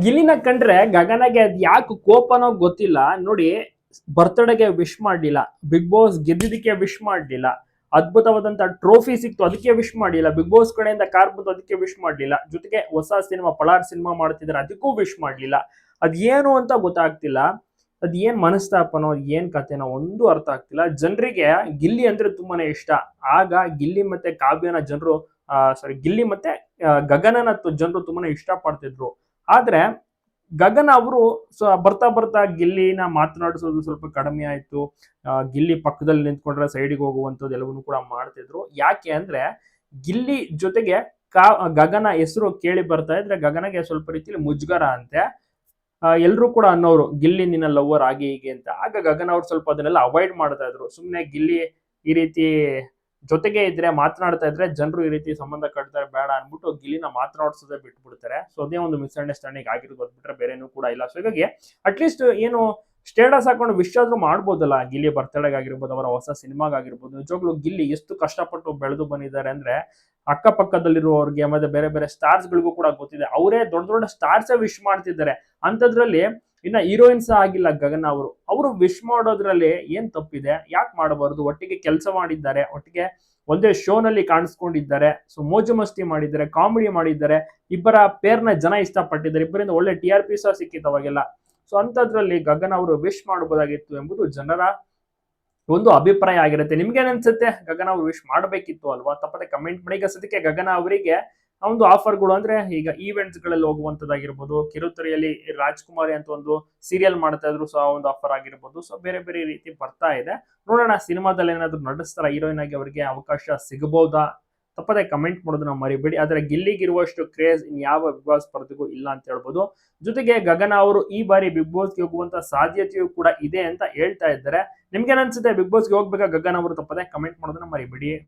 ಗಿಲ್ಲಿನ ಕಂಡ್ರೆ ಗಗನಗೆ ಅದ್ ಯಾಕೆ ಕೋಪನೋ ಗೊತ್ತಿಲ್ಲ ನೋಡಿ. ಬರ್ತ್ಡೇಗೆ ವಿಶ್ ಮಾಡ್ಲಿಲ್ಲ, ಬಿಗ್ ಬಾಸ್ ಗೆದ್ದಿದ್ದಕ್ಕೆ ವಿಶ್ ಮಾಡ್ಲಿಲ್ಲ, ಅದ್ಭುತವಾದಂತ ಟ್ರೋಫಿ ಸಿಕ್ತು ಅದಕ್ಕೆ ವಿಶ್ ಮಾಡ್ಲಿಲ್ಲ, ಬಿಗ್ ಬಾಸ್ ಕಡೆಯಿಂದ ಕಾರ್ ಬಂತು ಅದಕ್ಕೆ ವಿಶ್ ಮಾಡ್ಲಿಲ್ಲ, ಜೊತೆಗೆ ಹೊಸ ಸಿನಿಮಾ ಪಳಾರ್ ಸಿನಿಮಾ ಮಾಡ್ತಿದ್ರೆ ಅದಕ್ಕೂ ವಿಶ್ ಮಾಡ್ಲಿಲ್ಲ. ಅದೇನು ಅಂತ ಗೊತ್ತಾಗ್ತಿಲ್ಲ. ಅದ್ ಏನ್ ಮನಸ್ತಾಪನೋ ಏನ್ ಕಥೆನೋ ಒಂದು ಅರ್ಥ ಆಗ್ತಿಲ್ಲ. ಜನರಿಗೆ ಗಿಲ್ಲಿ ಅಂದ್ರೆ ತುಂಬಾನೇ ಇಷ್ಟ. ಆಗ ಗಿಲ್ಲಿ ಮತ್ತೆ ಕಾವ್ಯನ ಜನರು ಸಾರಿ ಗಿಲ್ಲಿ ಮತ್ತೆ ಗಗನನ ಜನರು ತುಂಬಾನೇ ಇಷ್ಟ ಪಡ್ತಿದ್ರು. ಆದ್ರೆ ಗಗನ ಅವರು ಬರ್ತಾ ಬರ್ತಾ ಗಿಲ್ಲಿನ ಮಾತನಾಡಿಸೋದು ಸ್ವಲ್ಪ ಕಡಿಮೆ ಆಯ್ತು. ಗಿಲ್ಲಿ ಪಕ್ಕದಲ್ಲಿ ನಿಂತ್ಕೊಂಡ್ರೆ ಸೈಡಿಗೆ ಹೋಗುವಂಥದ್ದು ಎಲ್ಲವನ್ನೂ ಕೂಡ ಮಾಡ್ತಿದ್ರು. ಯಾಕೆ ಅಂದ್ರೆ ಗಿಲ್ಲಿ ಜೊತೆಗೆ ಗಗನ ಹೆಸರು ಕೇಳಿ ಬರ್ತಾ ಇದ್ರೆ ಗಗನಗೆ ಸ್ವಲ್ಪ ರೀತಿಯಲ್ಲಿ ಮುಜುಗರ ಅಂತೆ. ಎಲ್ರು ಕೂಡ ಅನ್ನೋರು ಗಿಲ್ಲಿ ನಿನ್ನ ಲವ್ವರ್ ಹಾಗೆ ಹೀಗೆ ಅಂತ. ಆಗ ಗಗನ ಅವ್ರು ಸ್ವಲ್ಪ ಅದನ್ನೆಲ್ಲ ಅವಾಯ್ಡ್ ಮಾಡ್ತಾ ಇದ್ರು. ಸುಮ್ನೆ ಗಿಲ್ಲಿ ಈ ರೀತಿ ಜೊತೆಗೆ ಇದ್ರೆ ಮಾತನಾಡ್ತಾ ಇದ್ರೆ ಜನರು ಈ ರೀತಿ ಸಂಬಂಧ ಕಟ್ತಾರೆ ಬೇಡ ಅನ್ಬಿಟ್ಟು ಗಿಲ್ಲಿನ ಮಾತನಾಡ್ಸೋದೇ ಬಿಟ್ಬಿಡ್ತಾರೆ. ಸೊ ಅದೇ ಒಂದು ಮಿಸ್ಅಂಡರ್ಸ್ಟ್ಯಾಂಡಿಂಗ್ ಆಗಿರೋದು ಬಿಟ್ರೆ ಬೇರೆನೂ ಕೂಡ ಇಲ್ಲ. ಸೊ ಹೀಗಾಗಿ ಅಟ್ಲೀಸ್ಟ್ ಏನು ಸ್ಟೇಟಸ್ ಹಾಕೊಂಡು ವಿಶ್ ಆದ್ರೂ ಮಾಡ್ಬೋದಲ್ಲ. ಗಿಲ್ಲಿ ಬರ್ತ್ಡೇಗ್ ಆಗಿರ್ಬೋದು, ಅವರ ಹೊಸ ಸಿನಿಮಾಗಾಗಿರ್ಬೋದು. ನಿಜವಾಗ್ಲೂ ಗಿಲ್ಲಿ ಎಷ್ಟು ಕಷ್ಟಪಟ್ಟು ಬೆಳೆದು ಬಂದಿದ್ದಾರೆ ಅಂದ್ರೆ ಅಕ್ಕಪಕ್ಕದಲ್ಲಿರುವವ್ರಿಗೆ ಮತ್ತೆ ಬೇರೆ ಬೇರೆ ಸ್ಟಾರ್ಸ್ ಗಳಿಗೂ ಕೂಡ ಗೊತ್ತಿದೆ. ಅವರೇ ದೊಡ್ಡ ದೊಡ್ಡ ಸ್ಟಾರ್ಸ್ ವಿಶ್ ಮಾಡ್ತಿದ್ದಾರೆ. ಅಂತದ್ರಲ್ಲಿ ಇನ್ನ ಹೀರೋಯಿನ್ಸ್ ಆಗಿಲ್ಲ ಗಗನ ಅವರು ವಿಶ್ ಮಾಡೋದ್ರಲ್ಲಿ ಏನ್ ತಪ್ಪಿದೆ? ಯಾಕೆ ಮಾಡಬಾರದು? ಒಟ್ಟಿಗೆ ಕೆಲಸ ಮಾಡಿದ್ದಾರೆ, ಒಟ್ಟಿಗೆ ಒಂದೇ ಶೋ ನಲ್ಲಿ ಕಾಣಿಸ್ಕೊಂಡಿದ್ದಾರೆ, ಸೊ ಮೋಜು ಮಸ್ತಿ ಮಾಡಿದ್ದಾರೆ, ಕಾಮಿಡಿ ಮಾಡಿದ್ದಾರೆ, ಇಬ್ಬರ ಪೇರ್ನ ಜನ ಇಷ್ಟಪಟ್ಟಿದ್ದಾರೆ, ಇಬ್ಬರಿಂದ ಒಳ್ಳೆ TRP ಸಹ ಸಿಕ್ಕಿತ್ತು ಅವಾಗೆಲ್ಲ. ಸೊ ಅಂತದ್ರಲ್ಲಿ ಗಗನ ಅವರು ವಿಶ್ ಮಾಡಬಹುದಾಗಿತ್ತು ಎಂಬುದು ಜನರ ಒಂದು ಅಭಿಪ್ರಾಯ ಆಗಿರುತ್ತೆ. ನಿಮ್ಗೇನ್ ಅನ್ಸುತ್ತೆ? ಗಗನ ಅವ್ರು ವಿಶ್ ಮಾಡಬೇಕಿತ್ತು ಅಲ್ವಾ? ತಪ್ಪದೆ ಕಮೆಂಟ್ ಮಾಡಿ. ಈಗ ಸದ್ಯಕ್ಕೆ ಗಗನ ಅವರಿಗೆ ಒಂದು ಆಫರ್ಗಳು ಅಂದ್ರೆ ಈಗ ಈವೆಂಟ್ಸ್ ಗಳಲ್ಲಿ ಹೋಗುವಂತದ್ದಾಗಿರ್ಬೋದು, ಕಿರುತೆರೆಯಲ್ಲಿ ರಾಜ್ಕುಮಾರಿ ಅಂತ ಒಂದು ಸೀರಿಯಲ್ ಮಾಡ್ತಾ ಇದ್ರು, ಸೊ ಆ ಒಂದು ಆಫರ್ ಆಗಿರ್ಬೋದು. ಸೊ ಬೇರೆ ಬೇರೆ ರೀತಿ ಬರ್ತಾ ಇದೆ. ನೋಡೋಣ ಸಿನಿಮಾದಲ್ಲಿ ಏನಾದ್ರು ನಡೆಸ್ತಾರ ಹೀರೋಯಿನ್ ಆಗಿ ಅವರಿಗೆ ಅವಕಾಶ ಸಿಗಬಹುದಾ? ತಪ್ಪದೆ ಕಮೆಂಟ್ ಮಾಡೋದನ್ನ ಮರಿಬೇಡಿ. ಆದ್ರೆ ಗಿಲ್ಲಿಗಿರುವಷ್ಟು ಕ್ರೇಜ್ ಯಾವ ಬಿಗ್ ಬಾಸ್ ಸ್ಪರ್ಧೆಗೂ ಇಲ್ಲ ಅಂತ ಹೇಳ್ಬೋದು. ಜೊತೆಗೆ ಗಗನ ಅವರು ಈ ಬಾರಿ ಬಿಗ್ ಬಾಸ್ಗೆ ಹೋಗುವಂತ ಸಾಧ್ಯತೆಯೂ ಕೂಡ ಇದೆ ಅಂತ ಹೇಳ್ತಾ ಇದ್ದಾರೆ. ನಿಮ್ಗೇನ್ ಅನ್ಸುತ್ತೆ? ಬಿಗ್ ಬಾಸ್ಗೆ ಹೋಗ್ಬೇಕಾ ಗಗನ ಅವರು? ತಪ್ಪದೆ ಕಮೆಂಟ್ ಮಾಡೋದನ್ನ ಮರಿಬೇಡಿ.